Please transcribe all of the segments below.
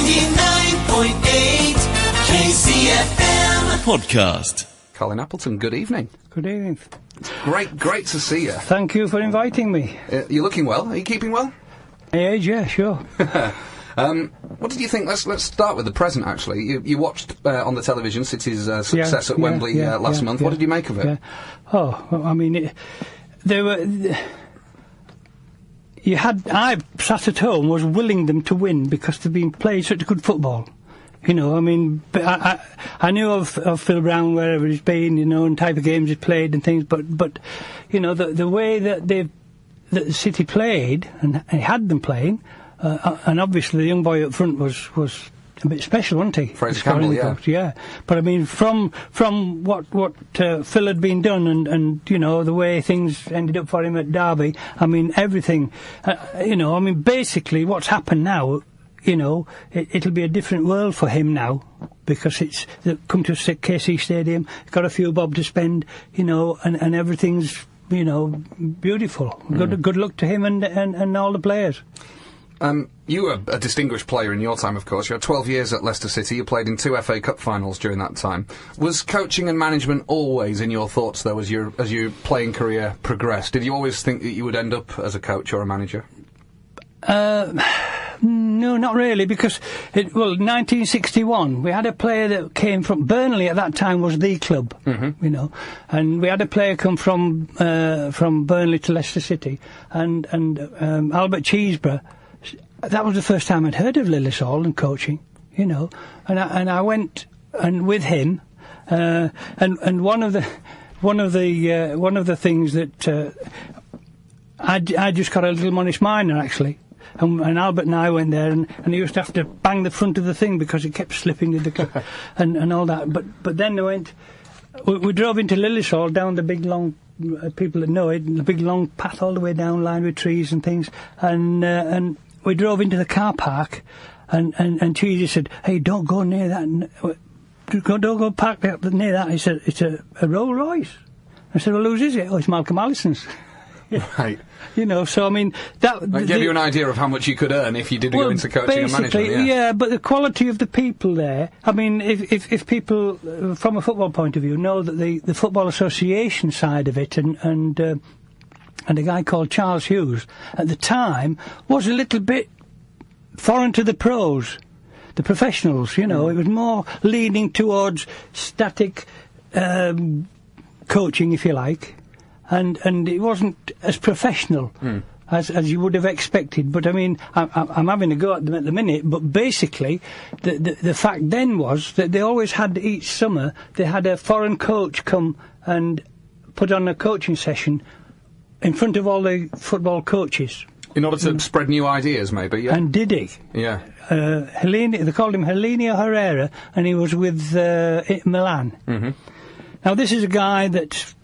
99.8 KCFM Podcast. Colin Appleton, good evening. Good evening. Great to see you. Thank you for inviting me. You're looking well. Are you keeping well? My age, yeah, sure. What did you think? Let's start with the present, actually. You watched on the television City's success at Wembley last month. What did you make of it? Yeah. Oh, well, I mean, I sat at home, was willing them to win because they've been playing such good football. You know, I mean, but I knew of Phil Brown wherever he's been, you know, and type of games he's played and things, but you know, the way that the City played and had them playing, and obviously the young boy up front was a bit special, wasn't he? Fraser Campbell, yeah. But I mean, from what Phil had been done, and you know the way things ended up for him at Derby. I mean, everything. You know, I mean, basically, what's happened now. You know, it'll be a different world for him now because it's come to KC Stadium, got a few bob to spend, you know, and everything's, you know, beautiful. Good luck to him and all the players. You were a distinguished player in your time, of course. You had 12 years at Leicester City. You played in 2 FA Cup finals during that time. Was coaching and management always in your thoughts, though, as your playing career progressed? Did you always think that you would end up as a coach or a manager? No, not really, because, 1961, we had a player that came from Burnley at that time was the club, you know, and we had a player come from Burnley to Leicester City, and Albert Cheeseborough. That was the first time I'd heard of Lilleshall and coaching, you know, and I went and with him, and one of the things that I just got a little Monish minor actually. And Albert and I went there, and he used to have to bang the front of the thing because it kept slipping in the club and all that. But then we drove into Lilleshall down the big long, people that know it, the big long path all the way down, lined with trees and things. And we drove into the car park, and Cheesy said, "Hey, don't go near that. Don't go park up near that." He said, "It's a Rolls Royce." I said, "Well, whose is it?" "Oh, it's Malcolm Allison's." Right. You know, so I mean that gave you an idea of how much you could earn if you did go into coaching and management. Yeah, but the quality of the people there. I mean, if people from a football point of view know that the Football Association side of it and a guy called Charles Hughes at the time was a little bit foreign to the pros, the professionals. You know, it was more leaning towards static coaching, if you like. And it wasn't as professional as you would have expected. But I mean, I'm having a go at them at the minute. But basically, the fact then was that they always had each summer they had a foreign coach come and put on a coaching session in front of all the football coaches. In order to spread new ideas, maybe. Yeah. And did he? Yeah. They called him Helenio Herrera, and he was with Milan. Mm-hmm. Now this is a guy that's,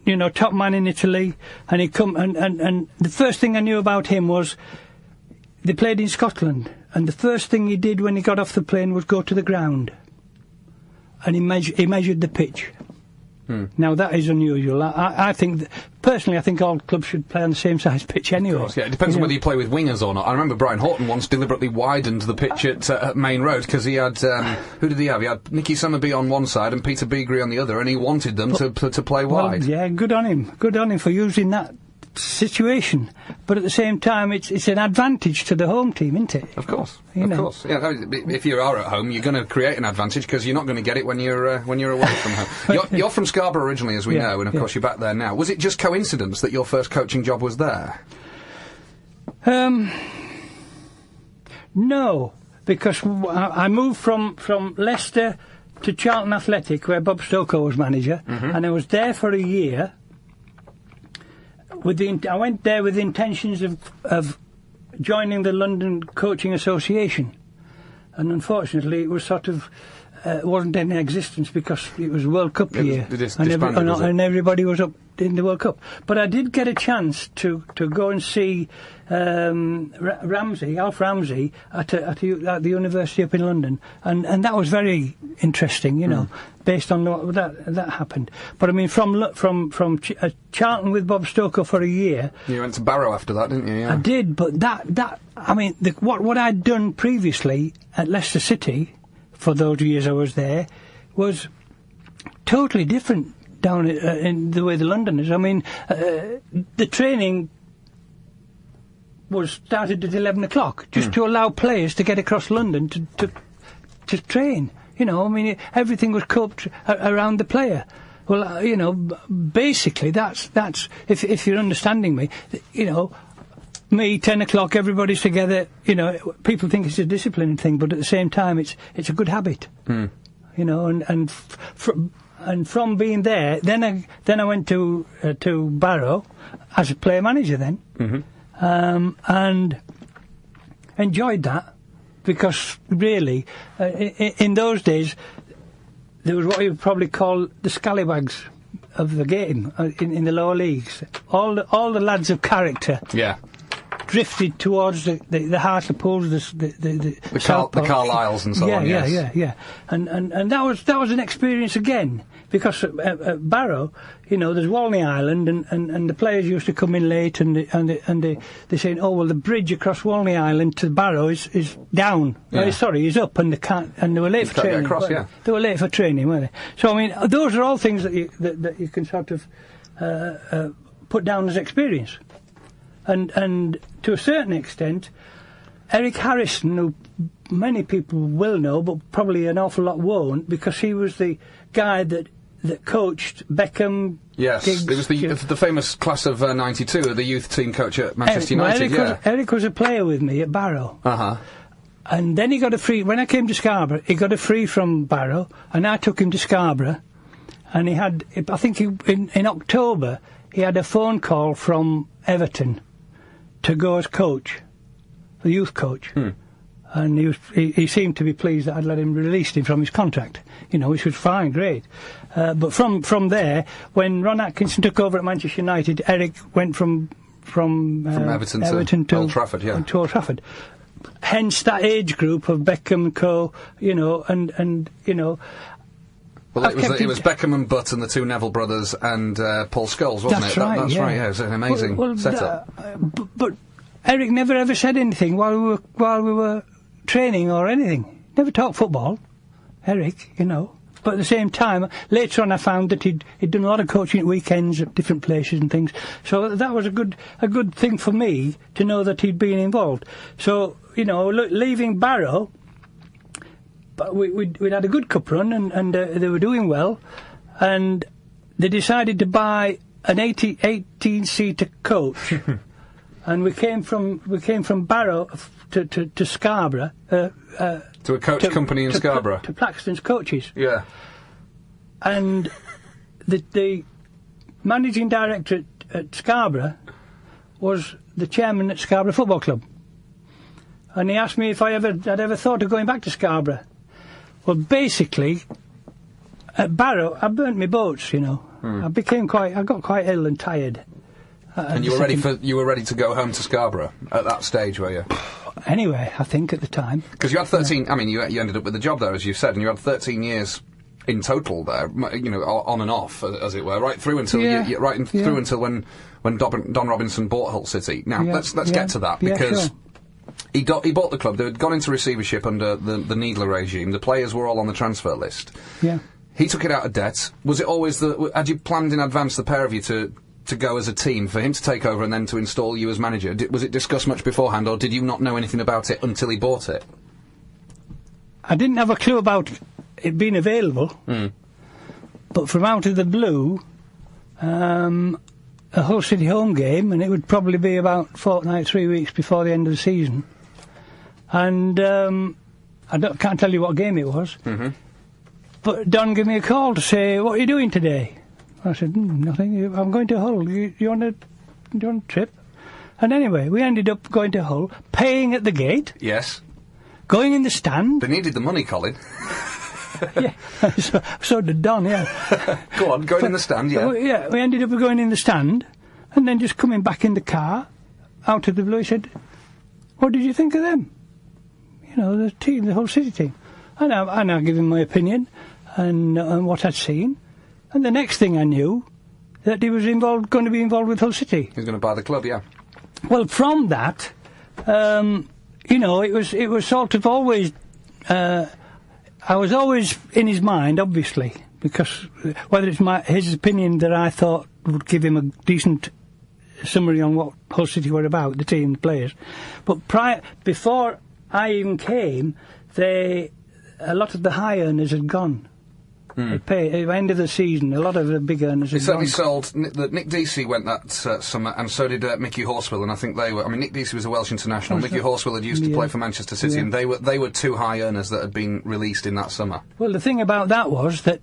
you know, top man in Italy, and he come and the first thing I knew about him was they played in Scotland, and the first thing he did when he got off the plane was go to the ground, and he measured the pitch. Now that is unusual. I think, personally, I think all clubs should play on the same size pitch anyway. Of course, yeah. It depends on whether you play with wingers or not. I remember Brian Horton once deliberately widened the pitch at Main Road because he had, who did he have? He had Nicky Summerby on one side and Peter Beagrie on the other, and he wanted them to play wide. Well, yeah, good on him. Good on him for using that situation, but at the same time it's an advantage to the home team, isn't it? Of course. Yeah, if you are at home, you're going to create an advantage because you're not going to get it when you're away from home. You're from Scarborough originally, as we know, and of course you're back there now. Was it just coincidence that your first coaching job was there? No, because I moved from Leicester to Charlton Athletic, where Bob Stoker was manager, and I was there for a year. I went there with the intentions of joining the London Coaching Association, and unfortunately it was sort of wasn't in existence because it was World Cup year, and everybody was up in the World Cup. But I did get a chance to go and see Alf Ramsey at the university up in London, and that was very interesting, you know, based on that happened. But I mean, from Charlton with Bob Stoker for a year. You went to Barrow after that, didn't you? Yeah. I did, but that I mean, what I'd done previously at Leicester City for those years I was there was totally different down in the way the Londoners. I mean, the training was started at 11 o'clock just to allow players to get across London to train. You know, I mean, everything was coped around the player. Well, you know, basically that's if you're understanding me, you know, me 10 o'clock, everybody's together. You know, people think it's a disciplining thing, but at the same time, it's a good habit. You know, and from being there, then I went to Barrow as a player manager then, and enjoyed that because really, in those days, there was what you would probably call the scallywags of the game in the lower leagues. All the lads of character. Yeah. Drifted towards the Hartlepool, the Carlisles and so on. Yeah. And that was an experience again, because at Barrow, you know, there's Walney Island, and the players used to come in late, and they're saying, oh well, the bridge across Walney Island to Barrow is down. Yeah. Is up, and they were late for training. Across, yeah. They were late for training, weren't they? So I mean, those are all things that you can sort of put down as experience. And to a certain extent, Eric Harrison, who many people will know, but probably an awful lot won't, because he was the guy that coached Beckham. Yes, Giggs, it was the famous class of '92, the youth team coach at Manchester United. Eric was a player with me at Barrow. And then he got a free. When I came to Scarborough, he got a free from Barrow, and I took him to Scarborough, and he had. I think in October he had a phone call from Everton to go as coach, the youth coach, and he seemed to be pleased that I'd let him release him from his contract, you know, which was fine, great. But from there, when Ron Atkinson took over at Manchester United, Eric went from Everton to Old Trafford, yeah. To Old Trafford. Hence that age group of Beckham and co, you know, and you know. Well, it was Beckham and Butt and the two Neville brothers and Paul Scholes, wasn't it? Right, that's right, yeah. It was an amazing setup. But Eric never ever said anything while we were training or anything. Never talked football, Eric, you know. But at the same time, later on I found that he'd done a lot of coaching at weekends at different places and things. So that was a good thing for me to know that he'd been involved. So, you know, leaving Barrow, but we'd had a good cup run, and they were doing well, and they decided to buy an 18-seater coach, and we came from Barrow to Scarborough. To a coach company in Scarborough. To Plaxton's Coaches. Yeah. And the managing director at Scarborough was the chairman at Scarborough Football Club, and he asked me if I'd ever thought of going back to Scarborough. Well, basically, at Barrow, I burnt my boats, you know. I got quite ill and tired. And you were ready to go home to Scarborough at that stage, were you? Anyway, I think at the time. Because you had 13, I mean, you ended up with the job there, as you said, and you had 13 years in total there, you know, on and off, as it were, right through until through until when Don Robinson bought Hull City. Now, let's get to that, because he bought the club. They had gone into receivership under the Needler regime. The players were all on the transfer list. Yeah. He took it out of debt. Was it always had you planned in advance, the pair of you, to go as a team, for him to take over and then to install you as manager? Was it discussed much beforehand, or did you not know anything about it until he bought it? I didn't have a clue about it being available, but from out of the blue, a Hull City home game, and it would probably be about 3 weeks before the end of the season, and can't tell you what game it was, but Don gave me a call to say, "What are you doing today?" I said, "Nothing. I'm going to Hull. You want a trip?" And anyway, we ended up going to Hull, paying at the gate. Yes. Going in the stand. They needed the money, Colin. Yeah, so did Don, yeah. Go on, going in the stand, yeah. Yeah, we ended up going in the stand, and then just coming back in the car, out of the blue, he said, what did you think of them? You know, the team, the whole City team. And I gave him my opinion and what I'd seen. And the next thing I knew, that he was going to be involved with Hull City. He was going to buy the club, yeah. Well, from that, you know, it was sort of always. I was always in his mind, obviously, because whether it's his opinion that I thought would give him a decent summary on what Hull City were about, the team, the players, but before I even came, a lot of the high earners had gone. At the end of the season, a lot of the big earners had certainly gone. sold. Nick Deasy went that summer, and so did Mickey Horswell, and I think they were. I mean, Nick Deasy was a Welsh international. Mickey Horswell had used to play for Manchester City, and they were two high earners that had been released in that summer. Well, the thing about that was that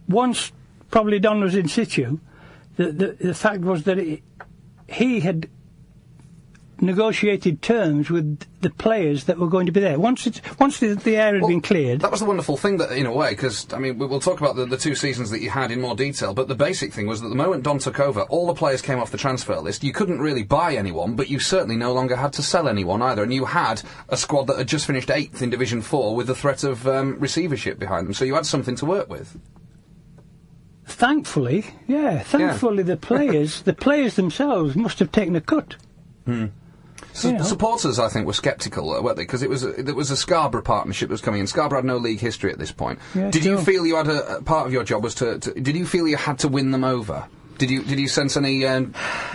once probably Don was in situ, the fact was that he had negotiated terms with the players that were going to be there. Once the air had been cleared. That was the wonderful thing, that in a way, because, I mean, we'll talk about the 2 seasons that you had in more detail, but the basic thing was that the moment Don took over, all the players came off the transfer list. You couldn't really buy anyone, but you certainly no longer had to sell anyone either, and you had a squad that had just finished 8th in Division 4 with the threat of receivership behind them, so you had something to work with. Thankfully, the players themselves must have taken a cut. Supporters, I think, were sceptical, weren't they? Because there was a Scarborough partnership that was coming in. Scarborough had no league history at this point. Yeah, did you feel you had a part of your job was did you feel you had to win them over? Did you sense any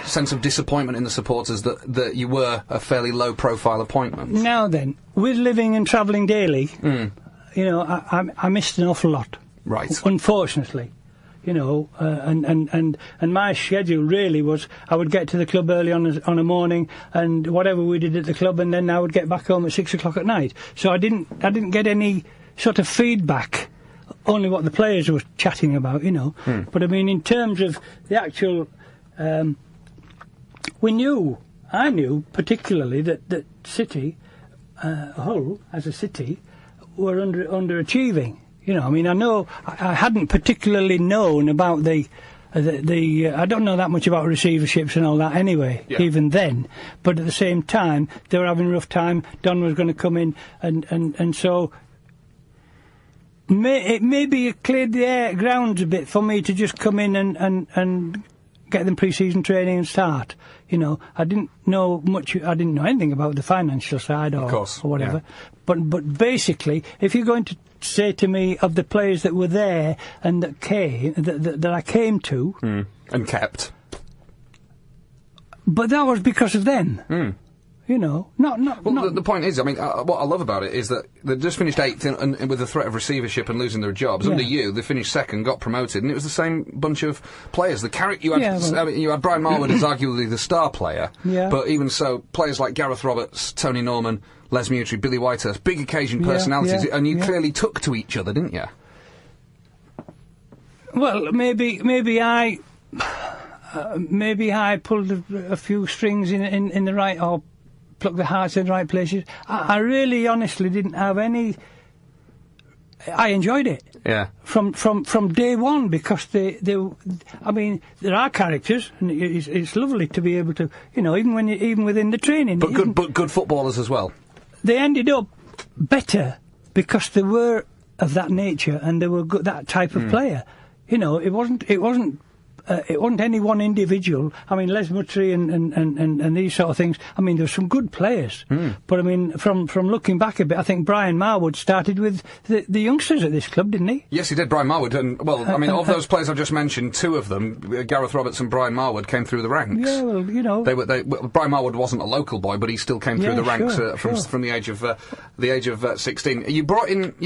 sense of disappointment in the supporters that you were a fairly low-profile appointment? Now then, with living and travelling daily, you know, I missed an awful lot. Right. Unfortunately. You know, and my schedule really was I would get to the club early on a morning and whatever we did at the club, and then I would get back home at 6 o'clock at night. So I didn't get any sort of feedback, only what the players were chatting about, you know. But I mean, in terms of the actual, I knew particularly that City, Hull as a city, were underachieving. You know, I mean, I hadn't particularly known about the I don't know that much about receiverships and all that anyway, even then. But at the same time, they were having a rough time. Don was going to come in, and so maybe it cleared the grounds a bit for me to just come in and get them pre-season training and start. You know, I didn't know anything about the financial side or whatever. Yeah. But basically, if you're going to say to me of the players that were there and that I came to and kept, but that was because of them. You know, the point is, I mean, what I love about it is that they just finished 8th and with the threat of receivership and losing their jobs. Under you, they finished 2nd, got promoted, and it was the same bunch of players. You had Brian Marwood as arguably the star player, but even so, players like Gareth Roberts, Tony Norman, Les Mutry, Billy Whitehurst, big occasion personalities, and you clearly took to each other, didn't you? Well, maybe I pulled a few strings in the right, or plucked the hearts in the right places. I really, honestly didn't have any. I enjoyed it. Yeah. From day one, because I mean, there are characters, and it's lovely to be able to, you know, even within the training. But good footballers as well. They ended up better because they were of that nature and they were that type of player. You know, it wasn't any one individual. I mean, Les Mutry and these sort of things. I mean, there were some good players. But I mean, from looking back a bit, I think Brian Marwood started with the youngsters at this club, didn't he? Yes, he did, Brian Marwood. And, well, I mean, of those players I've just mentioned, 2 of them, Gareth Roberts and Brian Marwood, came through the ranks. Yeah, well, you know. Brian Marwood wasn't a local boy, but he still came through the ranks from the age of 16. You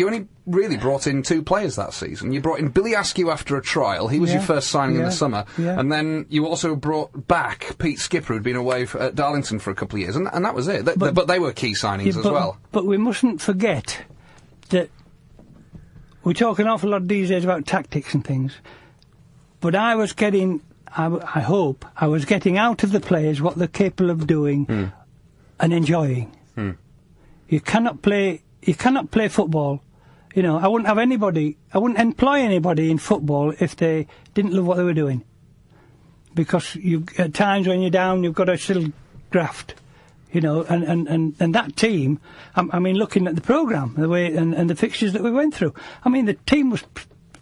only really brought in 2 players that season. You brought in Billy Askew after a trial. He was your first signing in the summer. Yeah. And then you also brought back Pete Skipper, who'd been away at Darlington for a couple of years, and that was it. But they were key signings as well. But we mustn't forget that we talk an awful lot these days about tactics and things, but I was getting, I hope, I was getting out of the players what they're capable of doing and enjoying. You cannot play football You know, I wouldn't employ anybody in football if they didn't love what they were doing. Because at times when you're down, you've got to still graft. You know, and that team, I mean, looking at the programme, the way, and the fixtures that we went through, I mean, the team was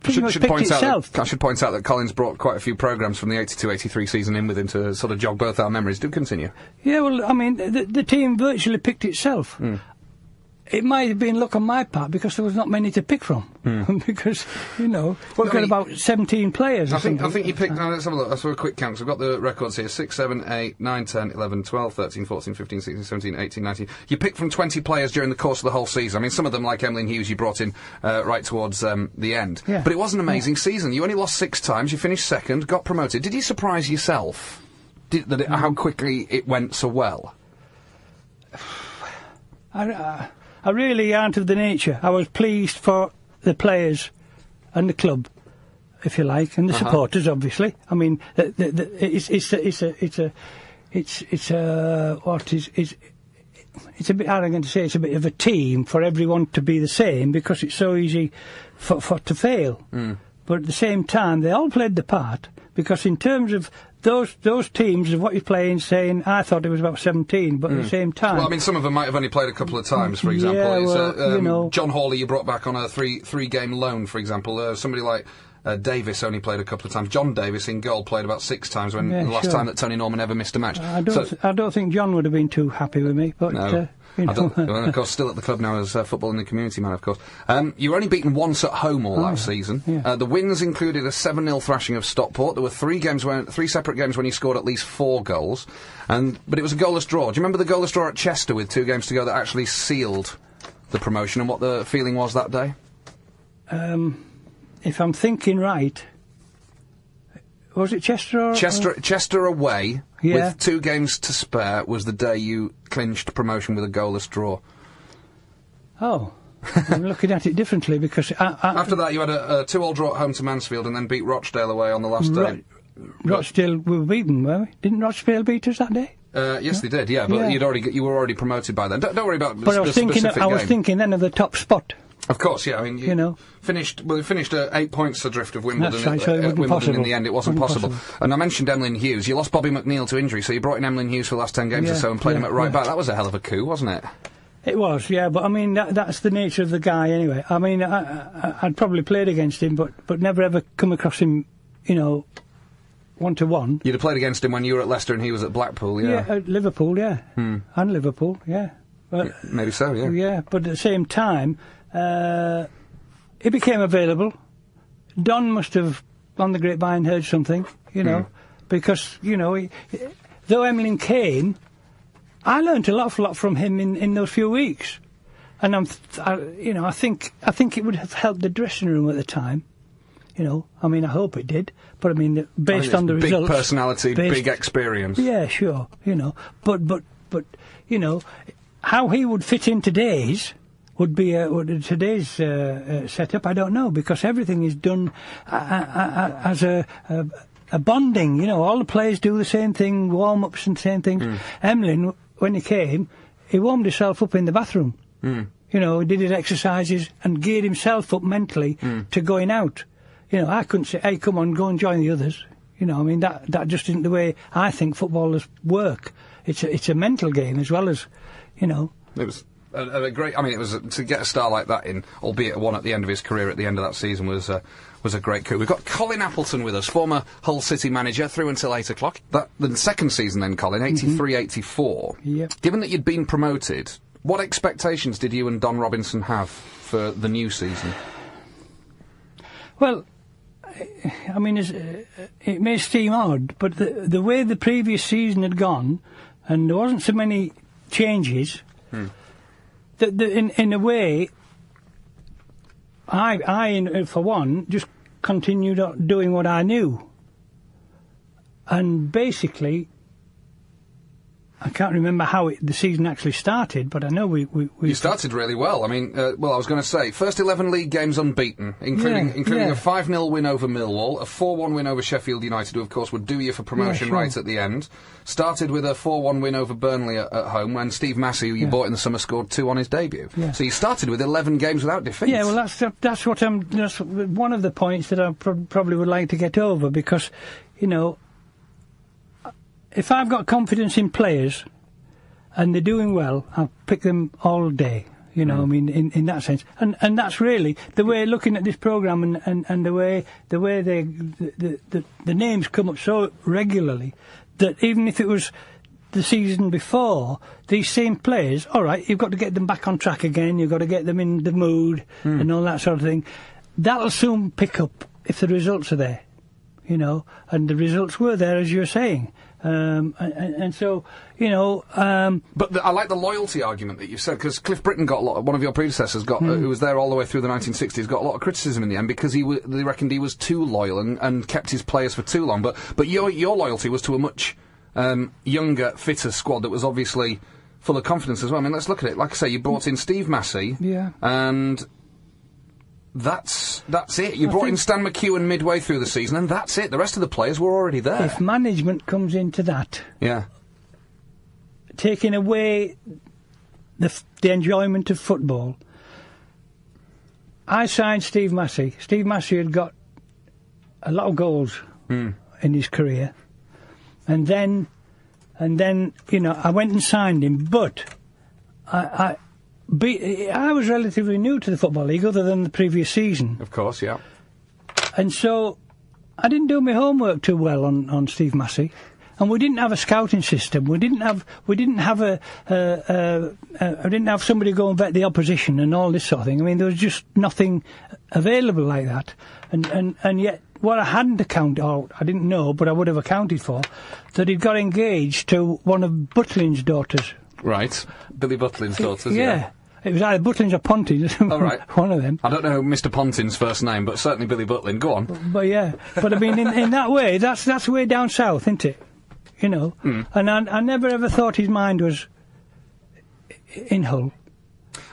pretty much picked itself. I should point out that Colin's brought quite a few programmes from the 82-83 season in with him to sort of jog both our memories. Do continue. Yeah, well, I mean, the team virtually picked itself. It might have been luck on my part because there was not many to pick from. Because, you know, we've got about 17 players. I think you picked... let's have a look. Let's have a quick count. So we've got the records here. 6, 7, 8, 9, 10, 11, 12, 13, 14, 15, 16, 17, 18, 19. You picked from 20 players during the course of the whole season. I mean, some of them, like Emlyn Hughes, you brought in right towards the end. Yeah. But it was an amazing season. You only lost 6 times. You finished second, got promoted. Did you surprise yourself how quickly it went so well? I really aren't of the nature. I was pleased for the players and the club, if you like, and the supporters, obviously. I mean, it's a bit arrogant to say it's a bit of a team for everyone to be the same because it's so easy to fail. But at the same time, they all played the part because in terms of those teams of what you're playing, saying, I thought it was about 17, but at the same time... Well, I mean, some of them might have only played a couple of times, for example. Yeah, well, you know... John Hawley you brought back on a three-game loan, for example. Somebody like Davis only played a couple of times. John Davis in goal played about 6 times when the last time that Tony Norman ever missed a match. I don't think John would have been too happy with me, but... No. You know. Well, of course, still at the club now as football in the community man, of course. You were only beaten once at home all that season. Yeah. The wins included a 7-0 thrashing of Stockport. There were 3 separate games when you scored at least 4 goals. But it was a goalless draw. Do you remember the goalless draw at Chester with 2 games to go that actually sealed the promotion and what the feeling was that day? If I'm thinking right... Was it Chester or... Chester away, yeah. with 2 games to spare, was the day you clinched promotion with a goalless draw. Oh, I'm looking at it differently because... After that you had a 2-2 draw at home to Mansfield and then beat Rochdale away on the last day. Rochdale were beaten, weren't we? Didn't Rochdale beat us that day? Yes, they did, yeah, but you were already promoted by then. Don't worry about but the specific game. I was thinking then of the top spot. Of course, yeah. I mean, you finished 8 points adrift of Wimbledon. That's right, so it wasn't Wimbledon possible. in the end, it wasn't possible. And I mentioned Emlyn Hughes. You lost Bobby McNeil to injury, so you brought in Emlyn Hughes for the last 10 games or so and played him at right back. That was a hell of a coup, wasn't it? It was, yeah. But I mean, that's the nature of the guy, anyway. I mean, I'd probably played against him, but never ever come across him, 1-to-1. You'd have played against him when you were at Leicester and he was at Blackpool, yeah. Yeah, at Liverpool, yeah, and Liverpool, yeah. But, maybe so, yeah. Yeah, but at the same time. He became available. Don must have, on the grapevine, heard something, because, though Emlyn came, I learnt a lot from him in those few weeks. And I think it would have helped the dressing room at the time. I mean, I hope it did. But I mean, based on the results... Big personality, big experience. Yeah, sure, But, how he would fit in today's... would be today's setup. I don't know because everything is done as a bonding. All the players do the same thing, warm-ups and same things. Emlyn, when he came, he warmed himself up in the bathroom. He did his exercises and geared himself up mentally to going out. I couldn't say, "Hey, come on, go and join the others." I mean that just isn't the way I think footballers work. It's a mental game as well as, It was. A great. I mean, it was to get a star like that in, albeit one at the end of his career. At the end of that season was a great coup. We've got Colin Appleton with us, former Hull City manager, through until 8 o'clock. The second season then, Colin, 83-84. Yep. Given that you'd been promoted, what expectations did you and Don Robinson have for the new season? Well, I mean, it may seem odd, but the way the previous season had gone, and there wasn't so many changes. In a way, I, for one, just continued doing what I knew. And basically, I can't remember how the season actually started, but I know we You started really well. I mean, I was going to say, first 11 league games unbeaten, including a 5-0 win over Millwall, a 4-1 win over Sheffield United, who of course would do you for promotion right at the end. Started with a 4-1 win over Burnley at home, when Steve Massey, who you bought in the summer, scored 2 on his debut. Yeah. So you started with 11 games without defeat. Yeah, well, that's one of the points that I probably would like to get over, because, you know, if I've got confidence in players and they're doing well, I'll pick them all day. You know, I mean, in that sense, and that's really the way looking at this programme, and the way the names come up so regularly that even if it was the season before, these same players, all right, you've got to get them back on track again. You've got to get them in the mood and all that sort of thing. That'll soon pick up if the results are there. You know, and the results were there, as you were saying. And so, you know... But I like the loyalty argument that you said, because Cliff Britton got a lot... One of your predecessors, who was there all the way through the 1960s, got a lot of criticism in the end, because they reckoned he was too loyal and kept his players for too long. But your loyalty was to a much younger, fitter squad that was obviously full of confidence as well. I mean, let's look at it. Like I say, you brought in Steve Massey, and... That's it. You brought in Stan McEwen midway through the season, and that's it. The rest of the players were already there. If management comes into that, taking away the enjoyment of football, I signed Steve Massey. Steve Massey had got a lot of goals in his career, and then you know, I went and signed him, but I was relatively new to the Football League, other than the previous season. Of course, yeah. And so I didn't do my homework too well on Steve Massey, and we didn't have a scouting system. I didn't have somebody go and vet the opposition and all this sort of thing. I mean, there was just nothing available like that, and yet what I hadn't accounted, or I didn't know, but I would have accounted for, that he'd got engaged to one of Butlin's daughters. Right, Billy Butlin's daughters. Yeah. It was either Butlins or Pontins. Oh, right. One of them. I don't know Mr. Pontin's first name, but certainly Billy Butlin. Go on. But I mean, in that way, that's way down south, isn't it? You know? And I never ever thought his mind was in Hull.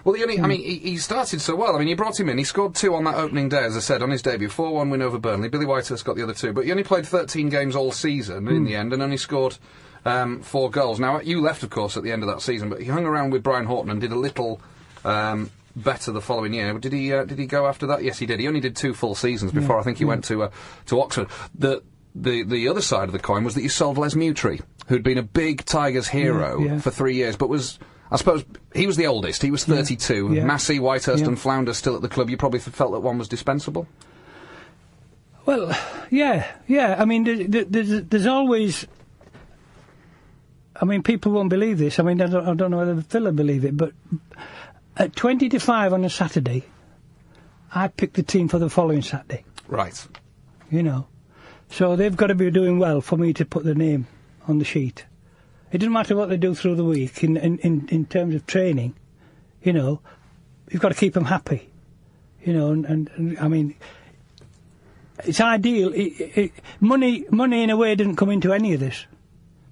Well, he started so well. I mean, you brought him in. He scored 2 on that opening day, as I said, on his debut. 4-1 win over Burnley. Billy Whitehurst got the other 2. But he only played 13 games all season in the end, and only scored 4 goals. Now, you left, of course, at the end of that season, but he hung around with Brian Horton and did a little better the following year. Did he go after that? Yes, he did. He only did 2 full seasons before I think he went to Oxford. The other side of the coin was that you sold Les Mutry, who'd been a big Tigers hero for 3 years, but was... I suppose he was the oldest. He was 32. Massey, Whitehurst and Flounder still at the club. You probably felt that one was dispensable? Well, yeah. I mean, there's always... I mean, people won't believe this. I mean, I don't know whether Phil will believe it, but at 20 to 5 on a Saturday, I picked the team for the following Saturday. Right. You know. So they've got to be doing well for me to put their name on the sheet. It doesn't matter what they do through the week in terms of training, you know, you've got to keep them happy, you know, and I mean, it's ideal. Money in a way didn't come into any of this,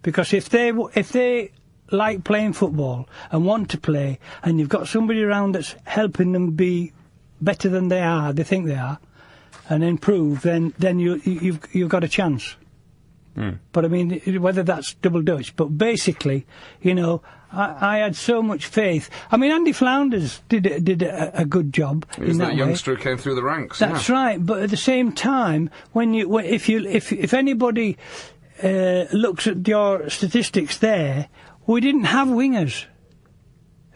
because if they like playing football and want to play, and you've got somebody around that's helping them be better than they think they are, and improve, then you've got a chance. But I mean, whether that's double Dutch, but basically, you know, I had so much faith. I mean, Andy Flounders did a good job. He was that youngster who came through the ranks. That's right. But at the same time, if anybody looks at your statistics there, we didn't have wingers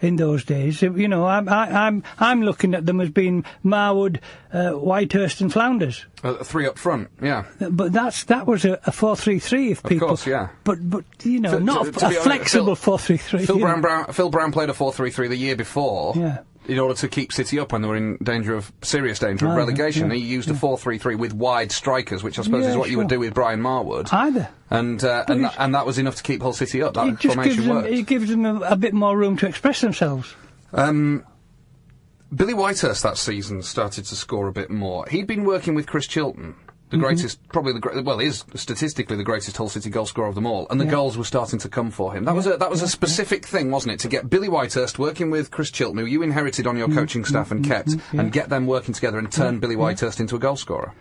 in those days. You know, I'm looking at them as being Marwood, Whitehurst and Flounders. 3 up front, yeah. But that was a 4-3-3 if people... Of course, yeah. But you know, not a flexible 4-3-3. Phil Brown played a 4-3-3 the year before. Yeah. In order to keep City up when they were in serious danger of relegation. He used a 4-3-3 with wide strikers, which I suppose is what you would do with Brian Marwood. Either. And that was enough to keep Hull City up. That formation worked. It gives them a bit more room to express themselves. Billy Whitehurst that season started to score a bit more. He'd been working with Chris Chilton The greatest, probably is statistically the greatest Hull City goal scorer of them all, and the goals were starting to come for him. That was a specific thing, wasn't it? To get Billy Whitehurst working with Chris Chilton, who you inherited on your coaching staff and kept, and get them working together and turn Billy Whitehurst into a goal scorer.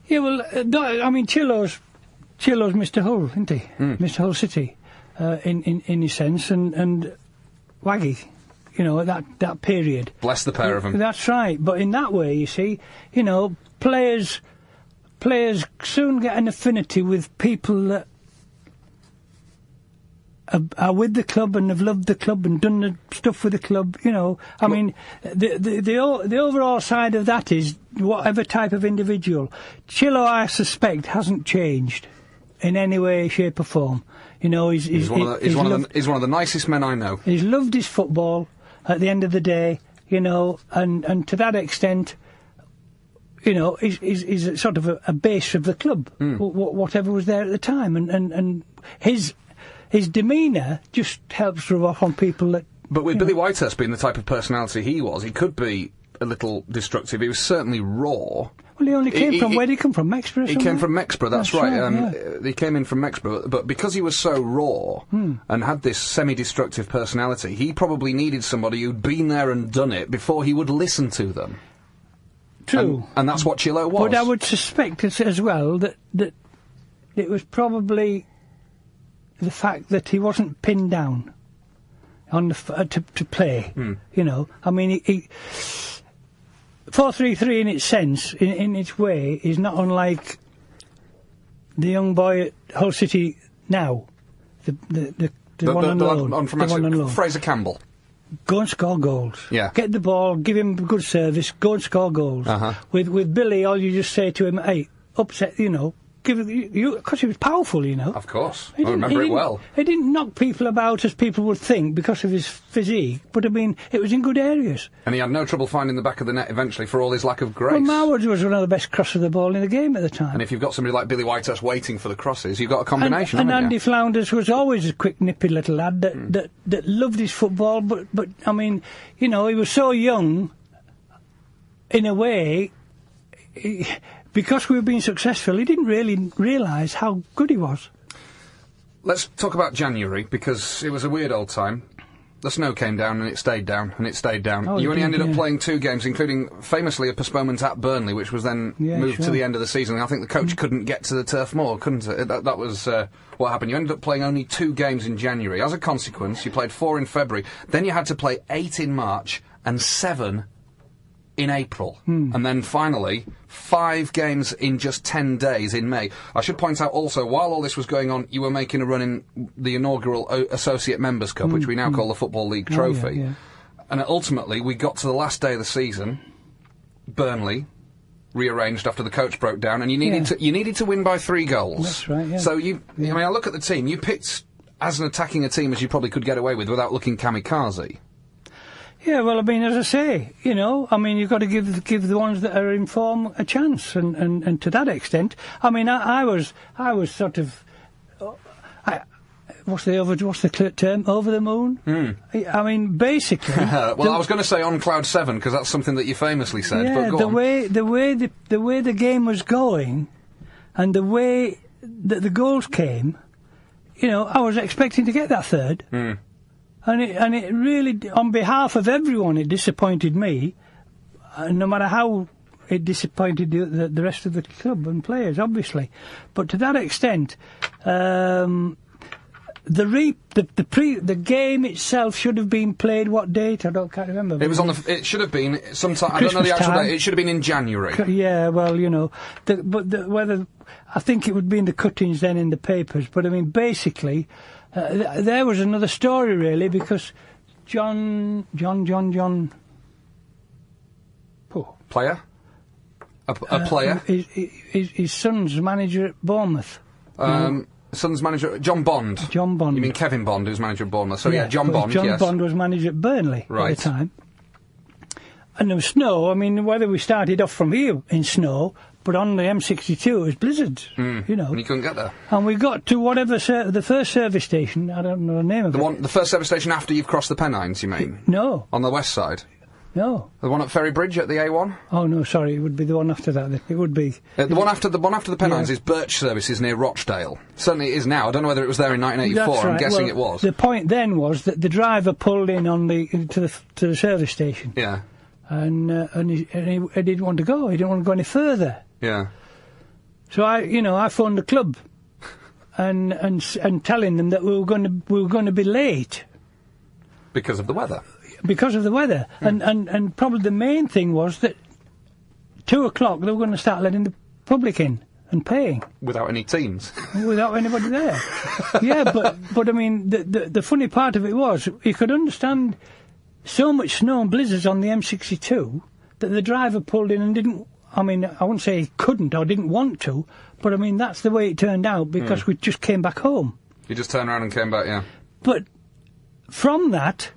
Yeah, well, I mean, Chillo's Mr. Hull, isn't he? Mr. Hull City, in his sense, and Waggy, you know, at that period. Bless the pair of them. That's right. But in that way, you see, you know, players soon get an affinity with people that are with the club and have loved the club and done the stuff with the club, you know. I mean, the overall side of that is whatever type of individual. Chillo, I suspect, hasn't changed in any way, shape or form. You know, he's one of the nicest men I know. He's loved his football at the end of the day, you know, and to that extent, you know, he's sort of a base of the club, whatever was there at the time, and his demeanour just helps rub off on people that. But with Billy Whitehurst being the type of personality he was, he could be a little destructive. He was certainly raw. Well, he only came from where did he come from? Mexborough. He came from Mexborough. That's right. He came in from Mexborough, but because he was so raw and had this semi-destructive personality, he probably needed somebody who'd been there and done it before he would listen to them. True. And that's what Chillo was. But I would suspect as well that it was probably the fact that he wasn't pinned down on to play. You know, I mean, he 4-3-3 in its sense, in its way, is not unlike the young boy at Hull City now, the one on loan. Fraser Campbell. Go and score goals. Yeah. Get the ball, give him good service, go and score goals. With Billy, all you just say to him, hey, upset, you know, because he was powerful, you know. Of course. I remember it well. He didn't knock people about as people would think because of his physique, but I mean, it was in good areas. And he had no trouble finding the back of the net eventually for all his lack of grace. Well, Marwood was one of the best crossers of the ball in the game at the time. And if you've got somebody like Billy Whitehurst waiting for the crosses, you've got a combination, and haven't Andy you? Flounders was always a quick, nippy little lad that loved his football, but I mean, you know, he was so young, in a way. Because we were being successful, he didn't really realise how good he was. Let's talk about January, because it was a weird old time. The snow came down, and it stayed down, and it stayed down. You only ended up playing 2 games, including, famously, a postponement at Burnley, which was then moved to the end of the season. I think the coach couldn't get to the Turf Moor, couldn't it? That was what happened. You ended up playing only 2 games in January. As a consequence, you played 4 in February. Then you had to play 8 in March and 7 in April. And then finally 5 games in just 10 days in May. I should point out also, while all this was going on, you were making a run in the inaugural Associate Members' Cup, which we now call the Football League Trophy. And ultimately we got to the last day of the season. Burnley rearranged after the coach broke down, and you needed to win by 3 goals. That's right. So I mean, I look at the team. You picked as an attacking a team as you probably could get away with without looking kamikaze. Yeah, well, I mean, as I say, you know, I mean, you've got to give the ones that are in form a chance, and to that extent, I mean, I was sort of, what's the term? Over the moon? I mean, basically. Well, I was going to say on cloud 7 because that's something that you famously said. Yeah, but go on. the way the game was going, and the way that the goals came, you know, I was expecting to get that third. And it really, on behalf of everyone, it disappointed me, no matter how it disappointed the rest of the club and players, obviously. But to that extent, the game itself should have been played. What date? Can't remember. It was it should have been sometime. I don't know the actual date. It should have been in January. Yeah, well, you know, whether I think it would be in the cuttings then in the papers. But I mean, basically. There was another story, really, because John. Oh. Player? A player? His son's manager at Bournemouth. Son's manager, John Bond. John Bond. You mean Kevin Bond, who's manager at Bournemouth? So yeah, John Bond. John Bond was manager at Burnley at the time. And there was snow. I mean, whether we started off from here in snow. But on the M62, it was blizzards, you know. And you couldn't get there. And we got to whatever, the first service station, I don't know the name of it. The first service station after you've crossed the Pennines, you mean? No. On the west side? No. The one at Ferry Bridge at the A1? Oh, no, sorry, it would be the one after that. It would be... The one after the Pennines is Birch Services near Rochdale. Certainly it is now. I don't know whether it was there in 1984. That's right. I'm guessing Well, it was. The point then was that the driver pulled in on to the service station. Yeah. And he didn't want to go. He didn't want to go any further. Yeah. So I phoned the club and telling them that we were going to be late. Because of the weather. Because of the weather. And probably the main thing was that 2 o'clock they were going to start letting the public in and paying. Without any teams. Without anybody there. Yeah, but I mean, the funny part of it was, you could understand so much snow and blizzards on the M62 that the driver pulled in and didn't, I mean, I wouldn't say he couldn't or didn't want to, but I mean, that's the way it turned out because we just came back home. You just turned around and came back, yeah. But from that...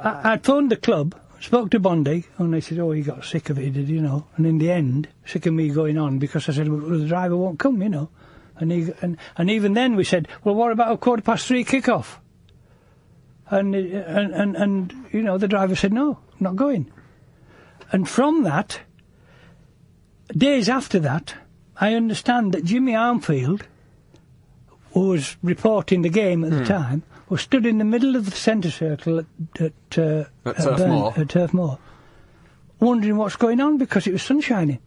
I phoned the club, spoke to Bondi, and they said, he got sick of it, and in the end, sick of me going on, because I said, well, the driver won't come, and even then we said, well, what about a 3:15 kick-off? And the driver said, no, not going. And from that, days after that, I understand that Jimmy Armfield, who was reporting the game at the time, was stood in the middle of the centre circle at Turf Moor, wondering what's going on because it was sun shining.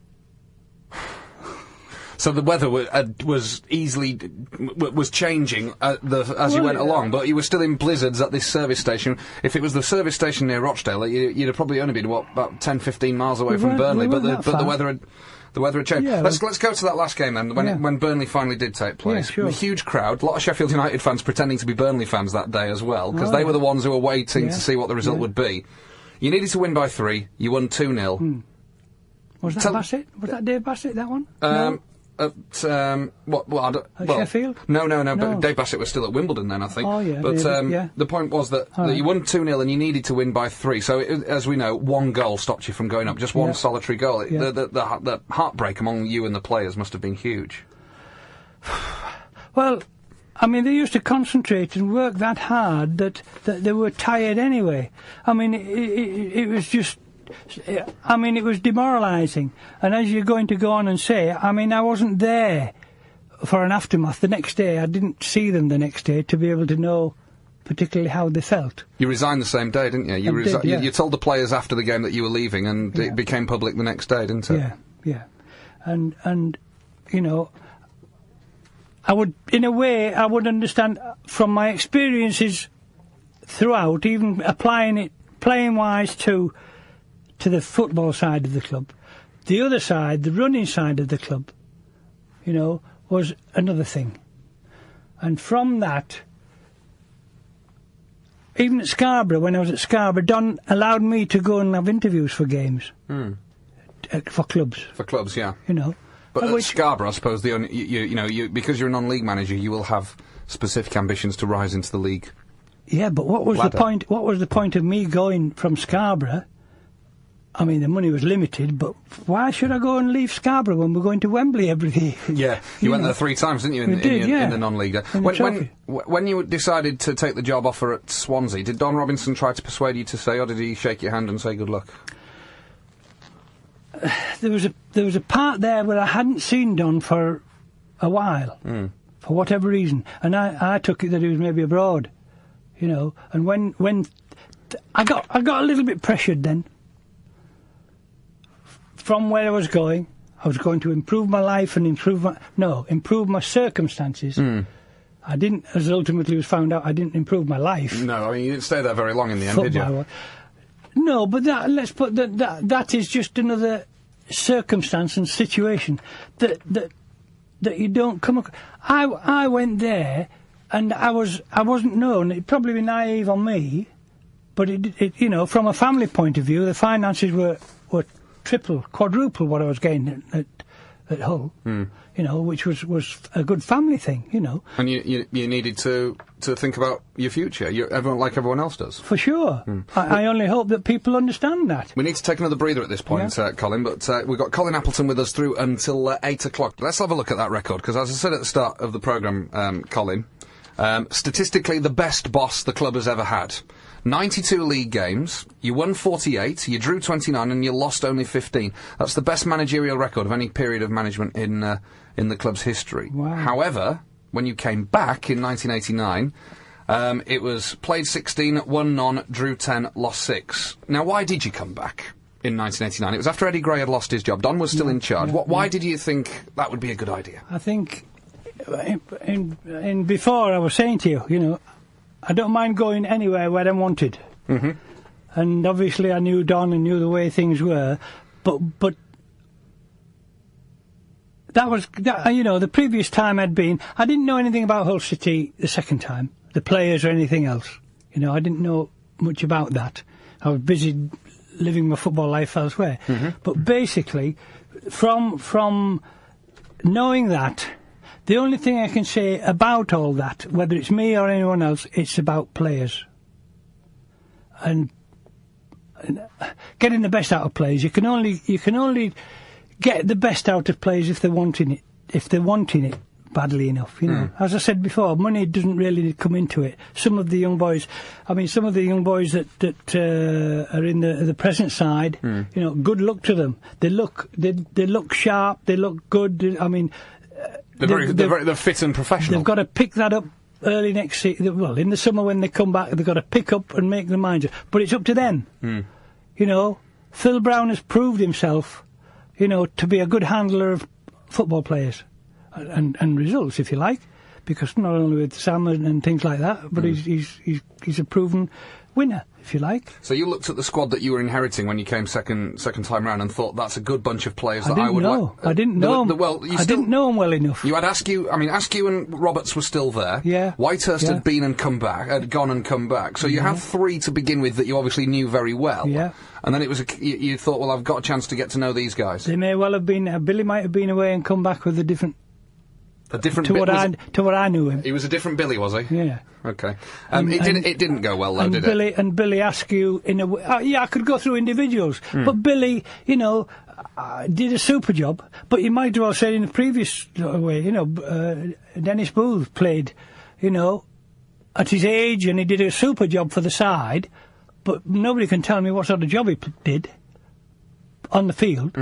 So the weather was changing as you went along, but you were still in blizzards at this service station. If it was the service station near Rochdale, you'd have probably only been about 10, 15 miles away from Burnley. But the weather had. The weather had changed. Yeah, let's go to that last game then, when Burnley finally did take place. Yeah, sure. A huge crowd, a lot of Sheffield United fans pretending to be Burnley fans that day as well, because they were the ones who were waiting to see what the result would be. You needed to win by 3. You won 2-0. Was that Bassett? Was that Dave Bassett, that one? No? Sheffield? No. But Dave Bassett was still at Wimbledon then, I think. Oh, yeah. But the point was that you won 2-0 and you needed to win by 3. So, as we know, 1 goal stopped you from going up. Just one solitary goal. The heartbreak among you and the players must have been huge. Well, I mean, they used to concentrate and work that hard that they were tired anyway. I mean, it was just... I mean, it was demoralising. And as you're going to go on and say, I mean, I wasn't there for an aftermath the next day. I didn't see them the next day to be able to know particularly how they felt. You resigned the same day, didn't you? You told the players after the game that you were leaving, and it became public the next day, didn't it? Yeah. And I would, in a way, I would understand from my experiences throughout, even applying it playing-wise to the football side of the club. The other side, the running side of the club, was another thing. And from that, even at Scarborough, when I was at Scarborough, Don allowed me to go and have interviews for games. For clubs. For clubs, yeah. But at Scarborough, I suppose, the only, because you're a non-league manager, you will have specific ambitions to rise into the league. Yeah, but what was the point? What was the point of me going from Scarborough? I mean, the money was limited, but why should I go and leave Scarborough when we're going to Wembley every day? Yeah, you went there 3 times, didn't you, in the non-league? When you decided to take the job offer at Swansea, did Don Robinson try to persuade you to stay, or did he shake your hand and say good luck? There was a part there where I hadn't seen Don for a while, for whatever reason, and I took it that he was maybe abroad, and when I got a little bit pressured then. From where I was going to improve my life and improve my circumstances. I didn't, as ultimately was found out, I didn't improve my life. No, I mean, you didn't stay there very long in the end, did you? No, but that is just another circumstance and situation that you don't come across. I went there, and I wasn't known. It'd probably be naive on me, but it from a family point of view, the finances were triple, quadruple what I was getting at Hull, which was a good family thing, And you needed to think about your future, like everyone else does. For sure. I only hope that people understand that. We need to take another breather at this point, Colin, but we've got Colin Appleton with us through until 8 o'clock. Let's have a look at that record, because as I said at the start of the programme, Colin, statistically the best boss the club has ever had. 92 league games, you won 48, you drew 29, and you lost only 15. That's the best managerial record of any period of management in the club's history. Wow. However, when you came back in 1989, it was played 16, won none, drew 10, lost 6. Now, why did you come back in 1989? It was after Eddie Gray had lost his job. Don was still in charge. Why did you think that would be a good idea? I think, in before I was saying to you, I don't mind going anywhere where I'm wanted. Mm-hmm. And obviously I knew Don and knew the way things were, but that was, the previous time I'd been, I didn't know anything about Hull City the second time, the players or anything else. I didn't know much about that. I was busy living my football life elsewhere. Mm-hmm. But basically, from knowing that, the only thing I can say about all that, whether it's me or anyone else, it's about players. And getting the best out of players. You can only get the best out of players if they're wanting it badly enough. As I said before, money doesn't really come into it. Some of the young boys that are in the present side, good luck to them. They look sharp. They look good. They're fit and professional. They've got to pick that up early next season. Well, in the summer when they come back, they've got to pick up and make their minds up. But it's up to them. Phil Brown has proved himself, to be a good handler of football players and results, if you like, because not only with Sam and things like that, but he's a proven winner, if you like. So you looked at the squad that you were inheriting when you came second time round and thought that's a good bunch of players that I would like. I didn't know them. I didn't know them well enough. You had Askew and Roberts were still there. Yeah. Whitehurst had gone and come back. So you had 3 to begin with that you obviously knew very well. Yeah. And then it was you thought, well, I've got a chance to get to know these guys. They may well have been. Billy might have been away and come back with a different to what I knew him. He was a different Billy, was he? Yeah. Okay. It didn't go well though, did it? And Billy Askew in a way. I could go through individuals, but Billy, did a super job. But you might as well say in the previous way, Dennis Booth played, at his age, and he did a super job for the side. But nobody can tell me what sort of job he did on the field.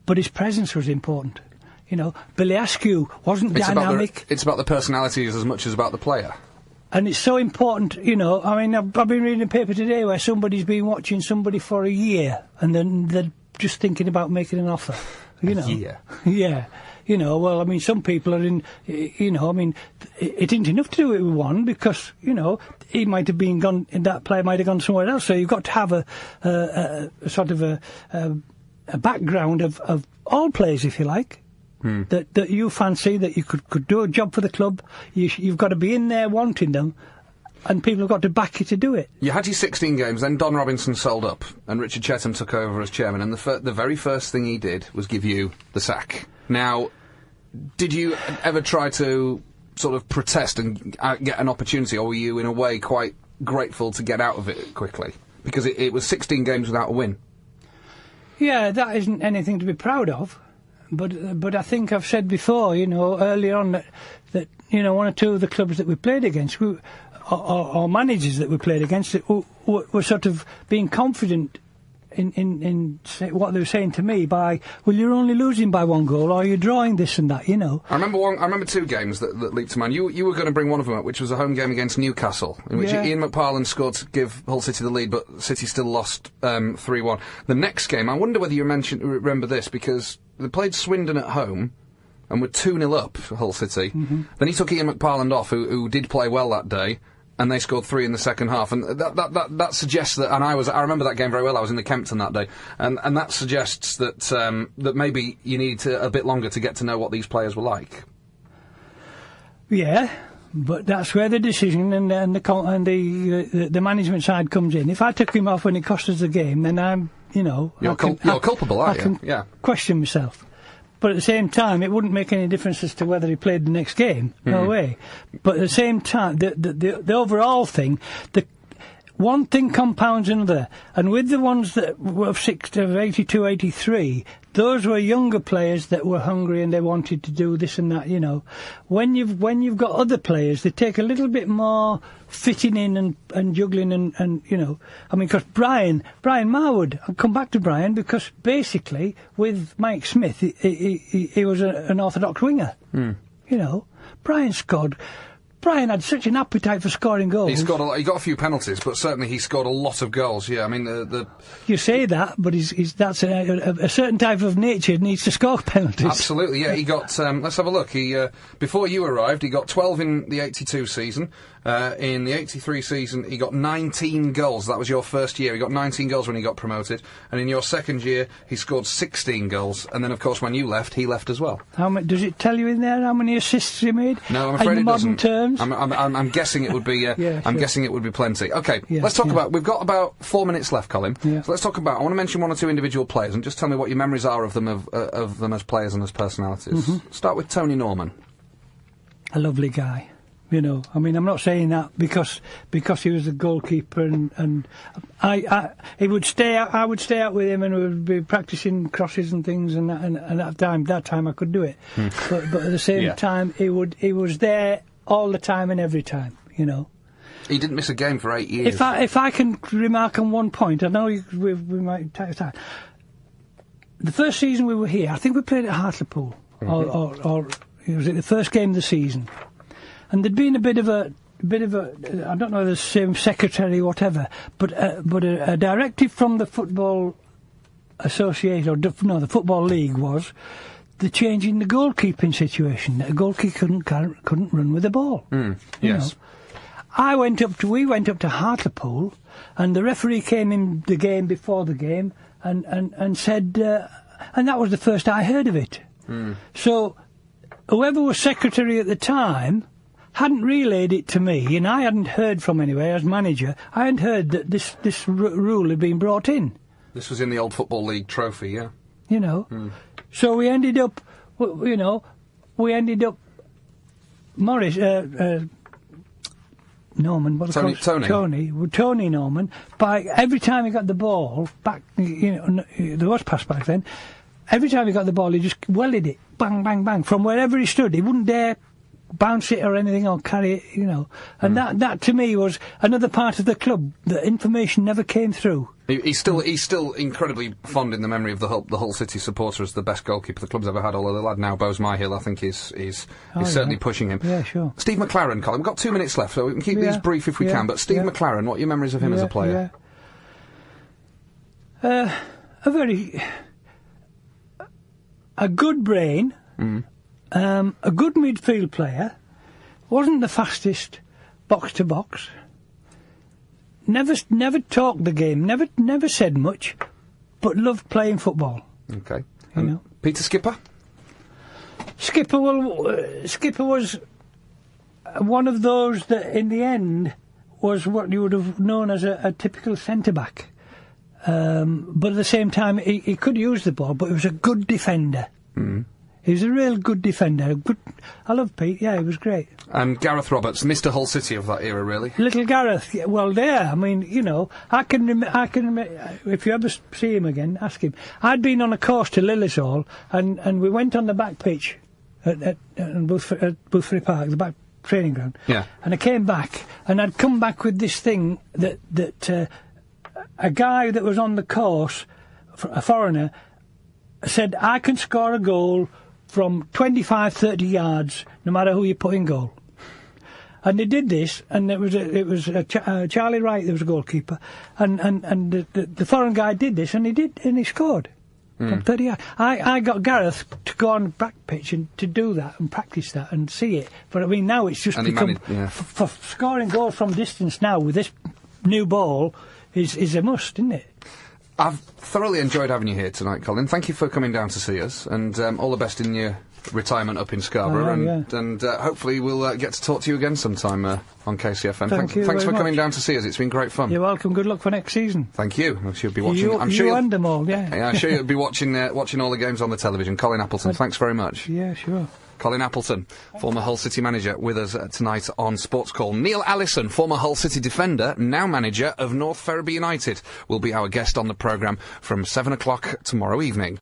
But his presence was important. Billy Askew wasn't dynamic. It's about the personalities as much as about the player. And it's so important, I've been reading a paper today where somebody's been watching somebody for a year and then they're just thinking about making an offer. A year? Yeah. Some people are in, it isn't enough to do it with one because, he might have been gone, that player might have gone somewhere else. So you've got to have a sort of a background of all players, if you like. That you fancy, that you could do a job for the club. You've got to be in there wanting them, and people have got to back you to do it. You had your 16 games, then Don Robinson sold up, and Richard Chetham took over as chairman, and the very first thing he did was give you the sack. Now, did you ever try to sort of protest and get an opportunity, or were you in a way quite grateful to get out of it quickly? Because it was 16 games without a win. Yeah, that isn't anything to be proud of. But I think I've said before, earlier on that one or two of the clubs that we played against, or managers that we played against, were sort of being confident in what they were saying to me by, well, you're only losing by 1 goal, or you're drawing this and that, I remember 2 games that leaped to mind. You were going to bring one of them up, which was a home game against Newcastle, in which Ian McParland scored to give Hull City the lead, but City still lost 3-1. The next game, I wonder whether you remember this, because they played Swindon at home and were 2-0 up for Hull City. Mm-hmm. Then he took Ian McParland off, who did play well that day, and they scored 3 in the second half. And that suggests that, and I remember that game very well, I was in the Kempton that day, and that suggests that that maybe you need a bit longer to get to know what these players were like. Yeah, but that's where the decision and the management side comes in. If I took him off when it cost us the game, then I'm, You're culpable, aren't you? Yeah. Question myself. But at the same time, it wouldn't make any difference as to whether he played the next game. No way. But at the same time, the overall thing, one thing compounds another. And with the ones that were of 82, 83, those were younger players that were hungry and they wanted to do this and that, you know. When you've got other players, they take a little bit more fitting in and juggling and you know. I mean, because Brian Marwood, I'll come back to Brian, because basically with Mike Smith, he was an orthodox winger. You know, Brian had such an appetite for scoring goals. He got a few penalties, but certainly he scored a lot of goals. Yeah, I mean You say that, but that's a certain type of nature needs to score penalties. Absolutely, yeah. He got. Let's have a look. He before you arrived, he got 12 in the '82 season. In the '83 season, he got 19 goals. That was your first year. He got 19 goals when he got promoted, and in your second year, he scored 16 goals. And then, of course, when you left, he left as well. Does it tell you in there how many assists he made? No, I'm afraid it doesn't. In modern terms. I'm guessing it would be. Yeah, I'm sure. guessing it would be plenty. Okay, Yeah, let's talk yeah. about. We've got about 4 minutes left, Colin. Yeah. So let's talk about. I want to mention one or two individual players, and just tell me what your memories are of them, of them as players and as personalities. Start with Tony Norman. A lovely guy. You know, I mean, I'm not saying that because he was the goalkeeper, and he would stay out. I would stay out with him, and we would be practicing crosses and things. And at that time I could do it. But at the same time, he was there all the time and every time. You know. He didn't miss a game for 8 years. If I can remark on one point, I know we might take time. The first season we were here, I think we played at Hartlepool, or was it the first game of the season? And there'd been a bit of a I don't know, the same secretary or whatever, but a directive from the Football Association, the Football League, was the change in the goalkeeping situation. A goalkeeper couldn't run with the ball. You yes. know. We went up to Hartlepool, and the referee came in the game before the game and said, and that was the first I heard of it. So whoever was secretary at the time hadn't relayed it to me, and I hadn't heard from anywhere as manager. I hadn't heard that this rule had been brought in. This was in the old Football League trophy, yeah. You know, so we ended up, Morris, Norman, what Tony Norman. By every time he got the ball back, you know, there was pass back then. Every time he got the ball, he just welded it, bang, bang, bang, from wherever he stood. He wouldn't dare bounce it or anything or carry it, you know. And that to me was another part of the club. The information never came through. He's still incredibly fond in the memory of the Hull City supporter as the best goalkeeper the club's ever had. Although the lad now, Bose Myhill, I think is certainly pushing him. Yeah, sure. Steve McLaren, Colin. We've got 2 minutes left, so we can keep these brief if we can. But Steve McLaren, what are your memories of him as a player? A good brain. A good midfield player, wasn't the fastest box to box. Never talked the game. Never said much, but loved playing football. Okay. You know. Peter Skipper. Skipper was one of those that, in the end, was what you would have known as a typical centre back. But at the same time, he could use the ball, but he was a good defender. He was a real good defender. I love Pete. Yeah, he was great. And Gareth Roberts, Mr. Hull City of that era, really. Little Gareth. Well, I mean, you know, I can. If you ever see him again, ask him. I'd been on a course to Lilleshall, and we went on the back pitch at Boothbury Park, the back training ground. Yeah. And I came back, and I'd come back with this thing that a guy that was on the course, a foreigner, said, I can score a goal from 25, 30 yards, no matter who you put in goal. And they did this, and it was Charlie Wright that was a goalkeeper, and the foreign guy did this, and he scored from 30 yards. I got Gareth to go on the back pitch and to do that and practice that and see it. But I mean, now it's just become for scoring goals from distance now with this new ball is a must, isn't it? I've thoroughly enjoyed having you here tonight, Colin. Thank you for coming down to see us, and all the best in your retirement up in Scarborough, and hopefully we'll get to talk to you again sometime on KCFM. Thanks for coming down to see us. It's been great fun. You're welcome. Good luck for next season. Thank you. I'm sure you'll be watching. I'm sure and them all, yeah. I'm sure you'll be watching all the games on the television. Colin Appleton, thanks very much. Yeah, sure. Colin Appleton, former Hull City manager, with us tonight on Sports Call. Neil Allison, former Hull City defender, now manager of North Ferriby United, will be our guest on the programme from 7 o'clock tomorrow evening.